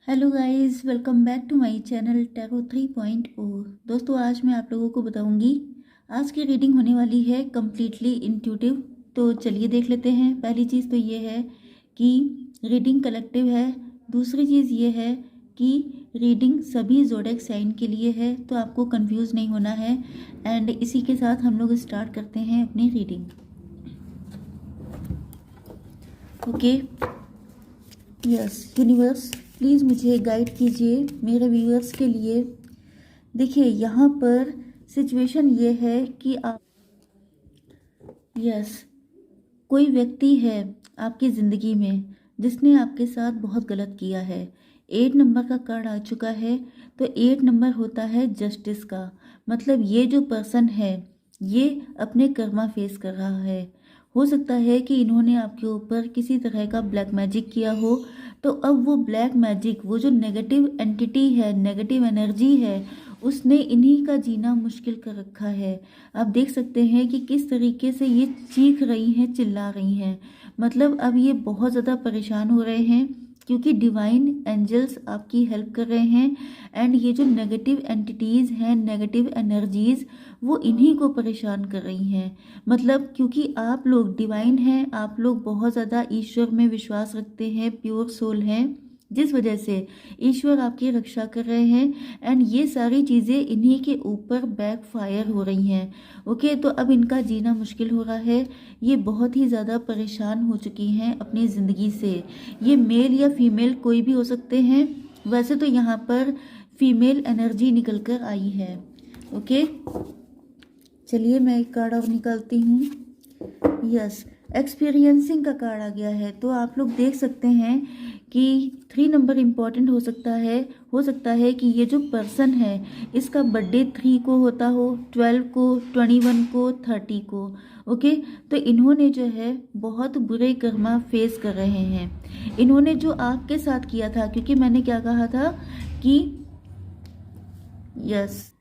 Hello guys, welcome back to my channel tarot 3.0। दोस्तों, आज मैं आप लोगों को बताऊंगी। आज की रीडिंग होने वाली है कम्प्लीटली इंट्यूटिव। तो चलिए देख लेते हैं। पहली चीज़ तो ये है कि रीडिंग कलेक्टिव है। दूसरी चीज़ ये है कि रीडिंग सभी ज़ोडिएक साइन के लिए है, तो आपको कंफ्यूज नहीं होना है। एंड इसी के साथ हम लोग स्टार्ट करते हैं अपनी reading. Okay, yes universe, please मुझे गाइड कीजिए मेरे व्यूअर्स के लिए। देखिए, यहाँ पर सिचुएशन ये है कि आप यस कोई व्यक्ति है आपकी ज़िंदगी में जिसने आपके साथ बहुत गलत किया है। 8 नंबर का कार्ड आ चुका है। तो 8 नंबर होता है जस्टिस का। मतलब ये जो पर्सन है ये अपने कर्मा फेस कर रहा है। हो सकता है कि इन्होंने आपके ऊपर किसी तरह का ब्लैक मैजिक किया हो। तो अब वो ब्लैक मैजिक, वो जो नेगेटिव एंटिटी है, नेगेटिव एनर्जी है, उसने इन्हीं का जीना मुश्किल कर रखा है। आप देख सकते हैं कि किस तरीके से ये चीख रही हैं, चिल्ला रही हैं। मतलब अब ये बहुत ज़्यादा परेशान हो रहे हैं क्योंकि डिवाइन एंजल्स आपकी हेल्प कर रहे हैं। एंड ये जो नेगेटिव एंटिटीज़ हैं, नेगेटिव एनर्जीज़, वो इन्हीं को परेशान कर रही हैं। मतलब क्योंकि आप लोग डिवाइन हैं, आप लोग बहुत ज़्यादा ईश्वर में विश्वास रखते हैं, प्योर सोल हैं, जिस वजह से ईश्वर आपकी रक्षा कर रहे हैं। एंड ये सारी चीज़ें इन्हीं के ऊपर बैक फायर हो रही हैं। ओके, तो अब इनका जीना मुश्किल हो रहा है। ये बहुत ही ज़्यादा परेशान हो चुकी हैं अपनी ज़िंदगी से। ये मेल या फीमेल कोई भी हो सकते हैं। वैसे तो यहाँ पर फीमेल एनर्जी निकल कर आई है। ओके, चलिए मैं एक कार्ड और निकालती हूँ। यस, एक्सपीरियंसिंग का कार्ड आ गया है। तो आप लोग देख सकते हैं कि 3 नंबर इम्पॉर्टेंट हो सकता है। हो सकता है कि ये जो पर्सन है इसका बर्थडे 3 को होता हो, 12 को, 21 को, 30 को। ओके, तो इन्होंने जो है बहुत बुरे कर्मा फेस कर रहे हैं। इन्होंने जो आपके साथ किया था, क्योंकि मैंने क्या कहा था कि यस,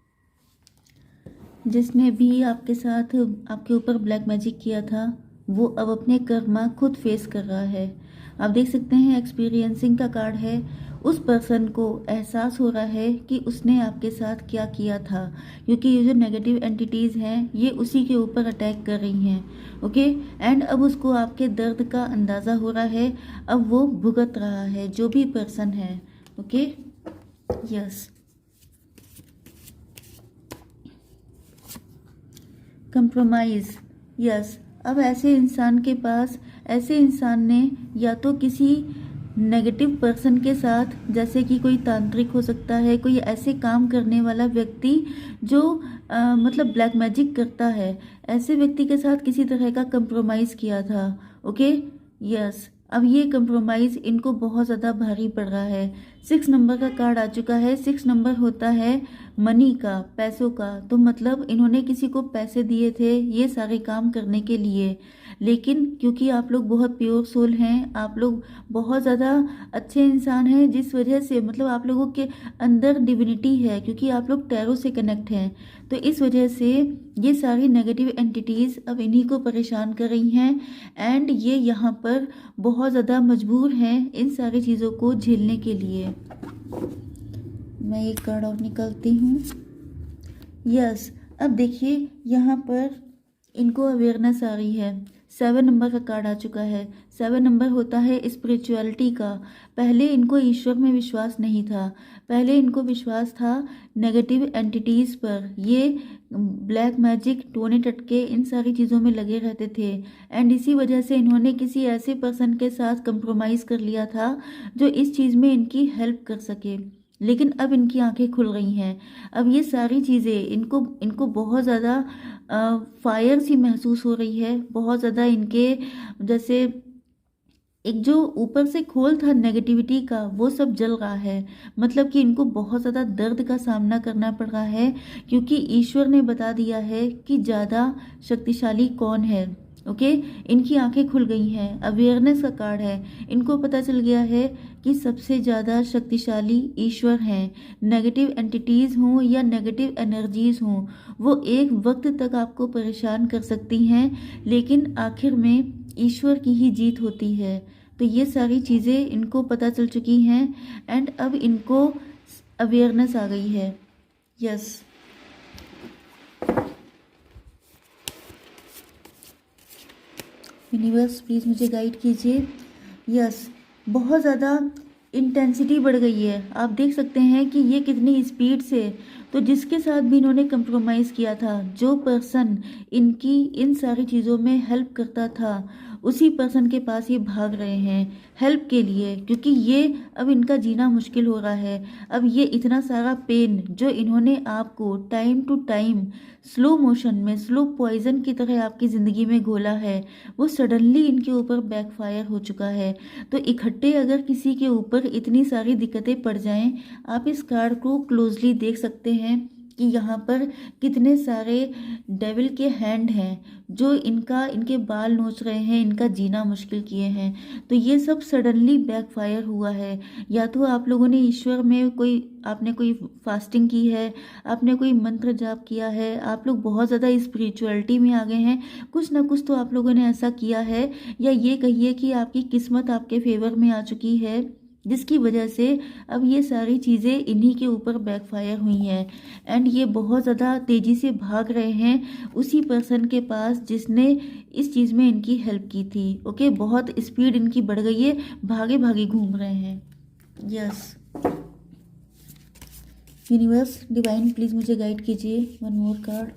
जिसने भी आपके साथ आपके ऊपर ब्लैक मैजिक किया था वो अब अपने कर्मा खुद फेस कर रहा है। आप देख सकते हैं एक्सपीरियंसिंग का कार्ड है। उस पर्सन को एहसास हो रहा है कि उसने आपके साथ क्या किया था, क्योंकि ये जो नेगेटिव एंटिटीज़ हैं ये उसी के ऊपर अटैक कर रही हैं। ओके, एंड अब उसको आपके दर्द का अंदाज़ा हो रहा है। अब वो भुगत रहा है, जो भी पर्सन है। Okay, yes, compromise. यस, अब ऐसे इंसान के पास, ऐसे इंसान ने या तो किसी नेगेटिव पर्सन के साथ, जैसे कि कोई तांत्रिक हो सकता है, कोई ऐसे काम करने वाला व्यक्ति जो मतलब ब्लैक मैजिक करता है, ऐसे व्यक्ति के साथ किसी तरह का कंप्रोमाइज़ किया था। ओके, यस, अब ये कंप्रोमाइज़ इनको बहुत ज़्यादा भारी पड़ रहा है। 6 नंबर का कार्ड आ चुका है। 6 नंबर होता है मनी का, पैसों का। तो मतलब इन्होंने किसी को पैसे दिए थे ये सारे काम करने के लिए, लेकिन क्योंकि आप लोग बहुत प्योर सोल हैं, आप लोग बहुत ज़्यादा अच्छे इंसान हैं, जिस वजह से मतलब आप लोगों के अंदर डिविनिटी है, क्योंकि आप लोग टैरो से कनेक्ट हैं। तो इस वजह से ये सारी नेगेटिव एंटिटीज़ अब इन्हीं को परेशान कर रही हैं। एंड ये यहाँ पर बहुत ज़्यादा मजबूर हैं इन सारी चीज़ों को झेलने के लिए। मैं एक कार्ड और निकालती हूँ। यस, अब देखिए यहाँ पर इनको अवेयरनेस आ रही है। 7 नंबर का कार्ड आ चुका है। 7 नंबर होता है स्पिरिचुअलिटी का। पहले इनको ईश्वर में विश्वास नहीं था, पहले इनको विश्वास था नेगेटिव एंटिटीज़ पर। ये ब्लैक मैजिक, टोने टटके, इन सारी चीज़ों में लगे रहते थे। एंड इसी वजह से इन्होंने किसी ऐसे पर्सन के साथ कंप्रोमाइज़ कर लिया था जो इस चीज़ में इनकी हेल्प कर सके। लेकिन अब इनकी आंखें खुल गई हैं। अब ये सारी चीज़ें इनको इनको बहुत ज़्यादा फायर सी महसूस हो रही है। बहुत ज़्यादा इनके जैसे एक जो ऊपर से खोल था नेगेटिविटी का, वो सब जल रहा है। मतलब कि इनको बहुत ज़्यादा दर्द का सामना करना पड़ रहा है, क्योंकि ईश्वर ने बता दिया है कि ज़्यादा शक्तिशाली कौन है। ओके, इनकी आंखें खुल गई हैं। अवेयरनेस का कार्ड है। इनको पता चल गया है कि सबसे ज़्यादा शक्तिशाली ईश्वर हैं। नेगेटिव एंटिटीज़ हों या नेगेटिव एनर्जीज़ हों, वो एक वक्त तक आपको परेशान कर सकती हैं, लेकिन आखिर में ईश्वर की ही जीत होती है। तो तो ये सारी चीज़ें इनको पता चल चुकी हैं एंड अब इनको अवेयरनेस आ गई है। यस, यूनिवर्स प्लीज़ मुझे गाइड कीजिए। यस, बहुत ज़्यादा इंटेंसिटी बढ़ गई है। आप देख सकते हैं कि ये कितनी स्पीड से, तो जिसके साथ भी इन्होंने कंप्रोमाइज़ किया था, जो पर्सन इनकी इन सारी चीज़ों में हेल्प करता था, उसी पर्सन के पास ये भाग रहे हैं हेल्प के लिए, क्योंकि ये अब इनका जीना मुश्किल हो रहा है। अब ये इतना सारा पेन जो इन्होंने आपको time to time slow motion में, स्लो पॉइजन की तरह आपकी ज़िंदगी में घोला है, वो सडनली इनके ऊपर बैकफायर हो चुका है। तो इकट्ठे अगर किसी के ऊपर इतनी सारी दिक्कतें पड़ जाएं, आप इस कार्ड को क्लोजली देख सकते हैं कि यहाँ पर कितने सारे डेविल के हैंड हैं जो इनके बाल नोच रहे हैं, इनका जीना मुश्किल किए हैं। तो ये सब सडनली बैकफायर हुआ है। या तो आप लोगों ने ईश्वर में आपने कोई फास्टिंग की है, आपने कोई मंत्र जाप किया है, आप लोग बहुत ज़्यादा स्पिरिचुअलिटी में आ गए हैं, कुछ ना कुछ तो आप लोगों ने ऐसा किया है, या ये कहिए कि आपकी किस्मत आपके फेवर में आ चुकी है, जिसकी वजह से अब ये सारी चीज़ें इन्हीं के ऊपर बैकफायर हुई हैं एंड ये बहुत ज़्यादा तेज़ी से भाग रहे हैं उसी पर्सन के पास जिसने इस चीज़ में इनकी हेल्प की थी। ओके, बहुत स्पीड इनकी बढ़ गई है, भागे भागे घूम रहे हैं। यस, यूनिवर्स डिवाइन प्लीज़ मुझे गाइड कीजिए one more card.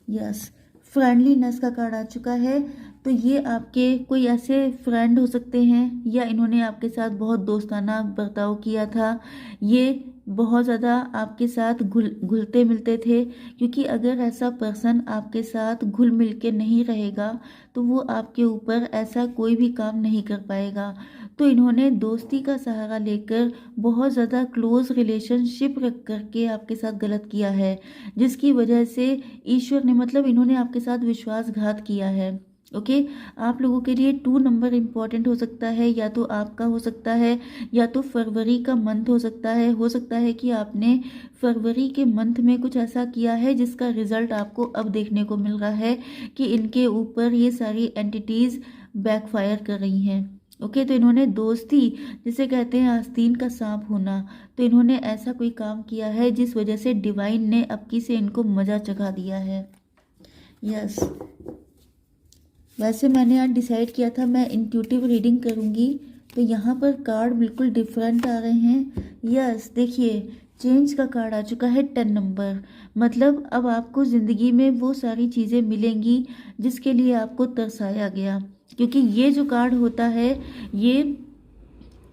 Yes, friendliness का कार्ड आ चुका है। तो ये आपके कोई ऐसे फ्रेंड हो सकते हैं या इन्होंने आपके साथ बहुत दोस्ताना बर्ताव किया था, ये बहुत ज़्यादा आपके साथ घुलते मिलते थे, क्योंकि अगर ऐसा पर्सन आपके साथ घुल मिल के नहीं रहेगा तो वो आपके ऊपर ऐसा कोई भी काम नहीं कर पाएगा। तो इन्होंने दोस्ती का सहारा लेकर बहुत ज़्यादा क्लोज रिलेशनशिप रख करके आपके साथ गलत किया है, जिसकी वजह से ईश्वर ने, मतलब इन्होंने आपके साथ विश्वासघात किया है। ओके, आप लोगों के लिए 2 नंबर इम्पॉर्टेंट हो सकता है, या तो आपका हो सकता है या तो फरवरी का मंथ हो सकता है कि आपने फरवरी के मंथ में कुछ ऐसा किया है जिसका रिजल्ट आपको अब देखने को मिल रहा है कि इनके ऊपर ये सारी एंटिटीज़ बैकफायर कर रही हैं। ओके, तो इन्होंने दोस्ती, जिसे कहते हैं आस्तीन का सांप होना, तो इन्होंने ऐसा कोई काम किया है जिस वजह से डिवाइन ने अबकी से इनको मजा चखा दिया है। यस, वैसे मैंने आज डिसाइड किया था मैं इंट्यूटिव रीडिंग करूंगी, तो यहाँ पर कार्ड बिल्कुल डिफरेंट आ रहे हैं। यस, देखिए चेंज का कार्ड आ चुका है 10 नंबर, मतलब अब आपको ज़िंदगी में वो सारी चीज़ें मिलेंगी जिसके लिए आपको तरसाया गया, क्योंकि ये जो कार्ड होता है ये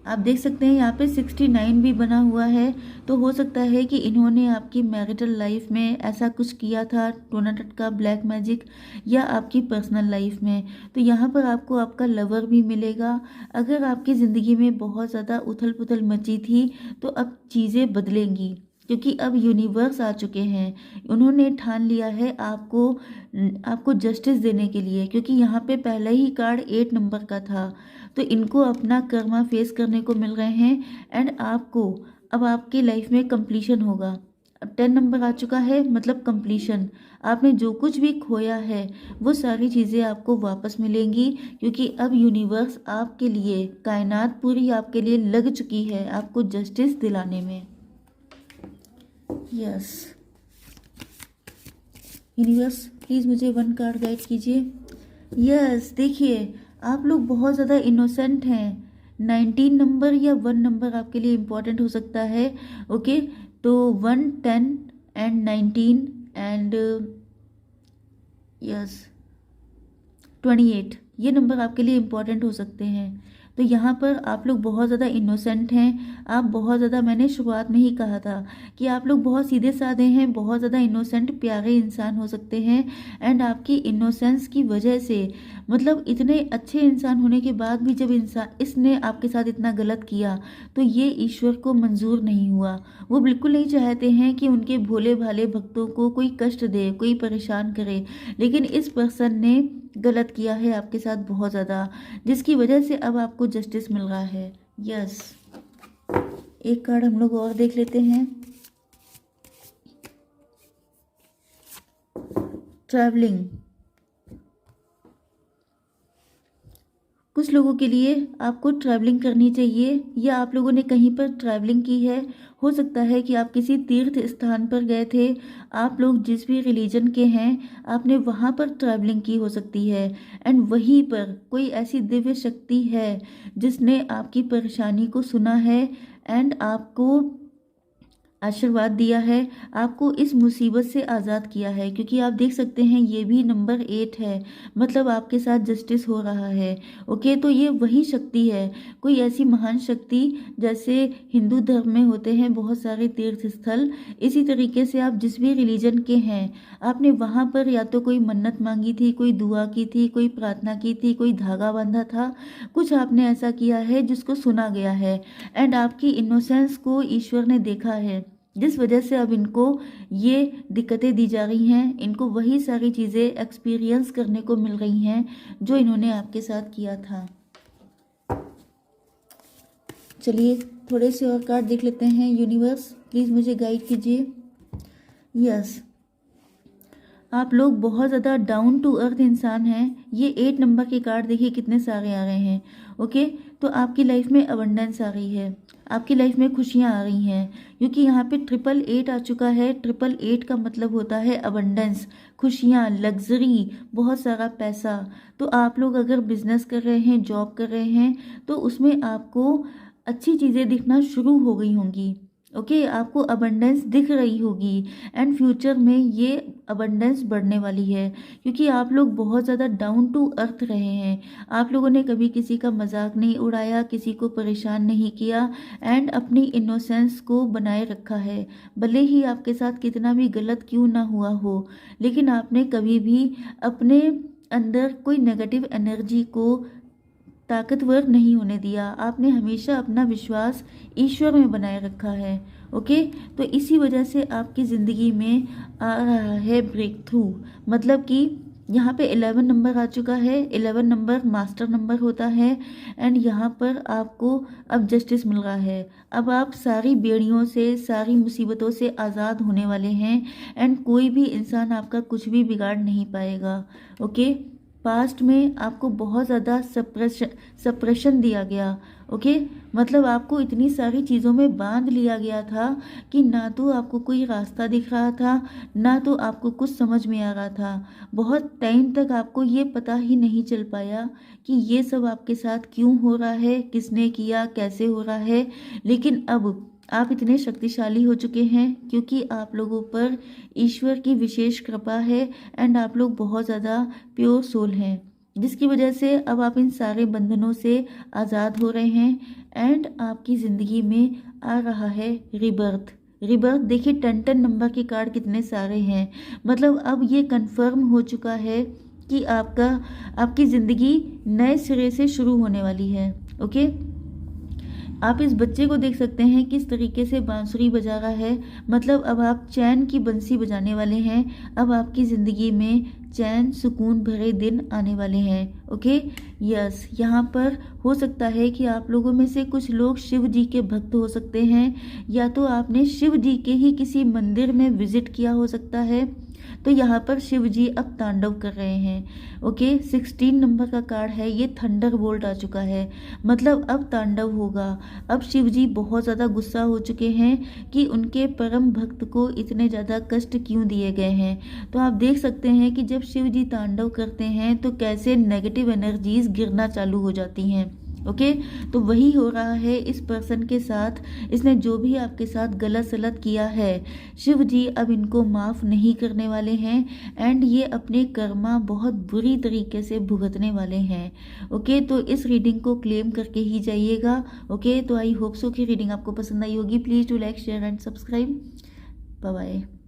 आप देख सकते हैं यहाँ पे 69 भी बना हुआ है। तो हो सकता है कि इन्होंने आपकी मैरिटल लाइफ में ऐसा कुछ किया था, टोना टटका ब्लैक मैजिक, या आपकी पर्सनल लाइफ में। तो यहाँ पर आपको आपका लवर भी मिलेगा। अगर आपकी ज़िंदगी में बहुत ज़्यादा उथल पुथल मची थी तो अब चीज़ें बदलेंगी, क्योंकि अब यूनिवर्स आ चुके हैं, उन्होंने ठान लिया है आपको जस्टिस देने के लिए, क्योंकि यहाँ पे पहला ही कार्ड 8 नंबर का था। तो इनको अपना कर्मा फेस करने को मिल रहे हैं एंड आपको अब आपकी लाइफ में कंप्लीशन होगा। अब 10 नंबर आ चुका है, मतलब कंप्लीशन। आपने जो कुछ भी खोया है वो सारी चीज़ें आपको वापस मिलेंगी, क्योंकि अब यूनिवर्स आपके लिए, कायनात पूरी आपके लिए लग चुकी है आपको जस्टिस दिलाने में। यस, यूनिवर्स प्लीज़ मुझे 1 कार्ड गाइड कीजिए। यस, देखिए आप लोग बहुत ज़्यादा इनोसेंट हैं। 19 नंबर या 1 नंबर आपके लिए इम्पॉर्टेंट हो सकता है। ओके, तो 1, 10 एंड 19 एंड यस 28, ये नंबर आपके लिए इम्पॉर्टेंट हो सकते हैं। तो यहाँ पर आप लोग बहुत ज़्यादा इनोसेंट हैं। आप बहुत ज़्यादा, मैंने शुरुआत में ही कहा था कि आप लोग बहुत सीधे साधे हैं, बहुत ज़्यादा इनोसेंट प्यारे इंसान हो सकते हैं एंड आपकी इनोसेंस की वजह से, मतलब इतने अच्छे इंसान होने के बाद भी जब इसने आपके साथ इतना गलत किया तो ये ईश्वर को मंजूर नहीं हुआ। वो बिल्कुल नहीं चाहते हैं कि उनके भोले भाले भक्तों को कोई कष्ट दे, कोई परेशान करे, लेकिन इस पर्सन ने गलत किया है आपके साथ बहुत ज़्यादा, जिसकी वजह से अब आपको जस्टिस मिल रहा है। यस, एक कार्ड हम लोग और देख लेते हैं। ट्रैवलिंग, कुछ लोगों के लिए आपको ट्रैवलिंग करनी चाहिए, या आप लोगों ने कहीं पर ट्रैवलिंग की है। हो सकता है कि आप किसी तीर्थ स्थान पर गए थे, आप लोग जिस भी रिलीजन के हैं, आपने वहाँ पर ट्रैवलिंग की हो सकती है, एंड वहीं पर कोई ऐसी दिव्य शक्ति है जिसने आपकी परेशानी को सुना है एंड आपको आशीर्वाद दिया है, आपको इस मुसीबत से आज़ाद किया है। क्योंकि आप देख सकते हैं ये भी नंबर 8 है, मतलब आपके साथ जस्टिस हो रहा है। ओके, तो ये वही शक्ति है, कोई ऐसी महान शक्ति जैसे हिंदू धर्म में होते हैं बहुत सारे तीर्थ स्थल, इसी तरीके से आप जिस भी रिलीजन के हैं, आपने वहाँ पर या तो कोई मन्नत मांगी थी, कोई दुआ की थी, कोई प्रार्थना की थी, कोई धागा बांधा था, कुछ आपने ऐसा किया है जिसको सुना गया है, एंड आपकी इनोसेंस को ईश्वर ने देखा है, जिस वजह से अब इनको ये दिक्कतें दी जा रही हैं, इनको वही सारी चीज़ें एक्सपीरियंस करने को मिल रही हैं जो इन्होंने आपके साथ किया था। चलिए थोड़े से और कार्ड देख लेते हैं। यूनिवर्स प्लीज़ मुझे गाइड कीजिए। यस, आप लोग बहुत ज़्यादा डाउन टू अर्थ इंसान हैं। ये 8 नंबर के कार्ड देखिए कितने सारे आ रहे हैं। ओके, तो आपकी लाइफ में अबंडेंस आ रही है, आपकी लाइफ में खुशियाँ आ रही हैं, क्योंकि यहाँ पे 888 आ चुका है। 888 का मतलब होता है अबंडेंस, खुशियाँ, लग्जरी, बहुत सारा पैसा। तो आप लोग अगर बिजनेस कर रहे हैं, जॉब कर रहे हैं, तो उसमें आपको अच्छी चीज़ें दिखना शुरू हो गई होंगी। ओके, आपको अबंडेंस दिख रही होगी, एंड फ्यूचर में ये अबंडेंस बढ़ने वाली है, क्योंकि आप लोग बहुत ज़्यादा डाउन टू अर्थ रहे हैं। आप लोगों ने कभी किसी का मजाक नहीं उड़ाया, किसी को परेशान नहीं किया, एंड अपनी इनोसेंस को बनाए रखा है। भले ही आपके साथ कितना भी गलत क्यों ना हुआ हो, लेकिन आपने कभी भी अपने अंदर कोई नेगेटिव एनर्जी को ताकतवर नहीं होने दिया। आपने हमेशा अपना विश्वास ईश्वर में बनाए रखा है। ओके, तो इसी वजह से आपकी ज़िंदगी में आ रहा है ब्रेक थ्रू। मतलब कि यहाँ पे 11 नंबर आ चुका है। 11 नंबर मास्टर नंबर होता है, एंड यहाँ पर आपको अब जस्टिस मिल रहा है। अब आप सारी बेड़ियों से, सारी मुसीबतों से आज़ाद होने वाले हैं, एंड कोई भी इंसान आपका कुछ भी बिगाड़ नहीं पाएगा। ओके, पास्ट में आपको बहुत ज़्यादा सप्रेशन दिया गया। ओके, मतलब आपको इतनी सारी चीज़ों में बांध लिया गया था कि ना तो आपको कोई रास्ता दिख रहा था, ना तो आपको कुछ समझ में आ रहा था। बहुत टाइम तक आपको ये पता ही नहीं चल पाया कि ये सब आपके साथ क्यों हो रहा है, किसने किया, कैसे हो रहा है। लेकिन अब आप इतने शक्तिशाली हो चुके हैं क्योंकि आप लोगों पर ईश्वर की विशेष कृपा है, एंड आप लोग बहुत ज़्यादा प्योर सोल हैं, जिसकी वजह से अब आप इन सारे बंधनों से आज़ाद हो रहे हैं, एंड आपकी ज़िंदगी में आ रहा है रिबर्थ। रिबर्थ देखिए 10 नंबर के कार्ड कितने सारे हैं। मतलब अब ये कंफर्म हो चुका है कि आपकी ज़िंदगी नए सिरे से शुरू होने वाली है। ओके, आप इस बच्चे को देख सकते हैं किस तरीके से बांसुरी बजा रहा है। मतलब अब आप चैन की बंसी बजाने वाले हैं। अब आपकी ज़िंदगी में चैन, सुकून भरे दिन आने वाले हैं। ओके, यस, यहाँ पर हो सकता है कि आप लोगों में से कुछ लोग शिव जी के भक्त हो सकते हैं, या तो आपने शिव जी के ही किसी मंदिर में विजिट किया हो सकता है। तो यहाँ पर शिव जी अब तांडव कर रहे हैं। ओके, 16 नंबर का कार्ड है, ये थंडर बोल्ट आ चुका है। मतलब अब तांडव होगा। अब शिव जी बहुत ज़्यादा गुस्सा हो चुके हैं कि उनके परम भक्त को इतने ज़्यादा कष्ट क्यों दिए गए हैं। तो आप देख सकते हैं कि जब शिव जी तांडव करते हैं तो कैसे नेगेटिव एनर्जीज गिरना चालू हो जाती हैं। ओके, तो वही हो रहा है इस पर्सन के साथ। इसने जो भी आपके साथ गलत सलत किया है, शिव जी अब इनको माफ़ नहीं करने वाले हैं, एंड ये अपने कर्मा बहुत बुरी तरीके से भुगतने वाले हैं। ओके, तो इस रीडिंग को क्लेम करके ही जाइएगा। ओके, तो आई होप सो कि रीडिंग आपको पसंद आई होगी। Please do like, share and subscribe. Bye bye.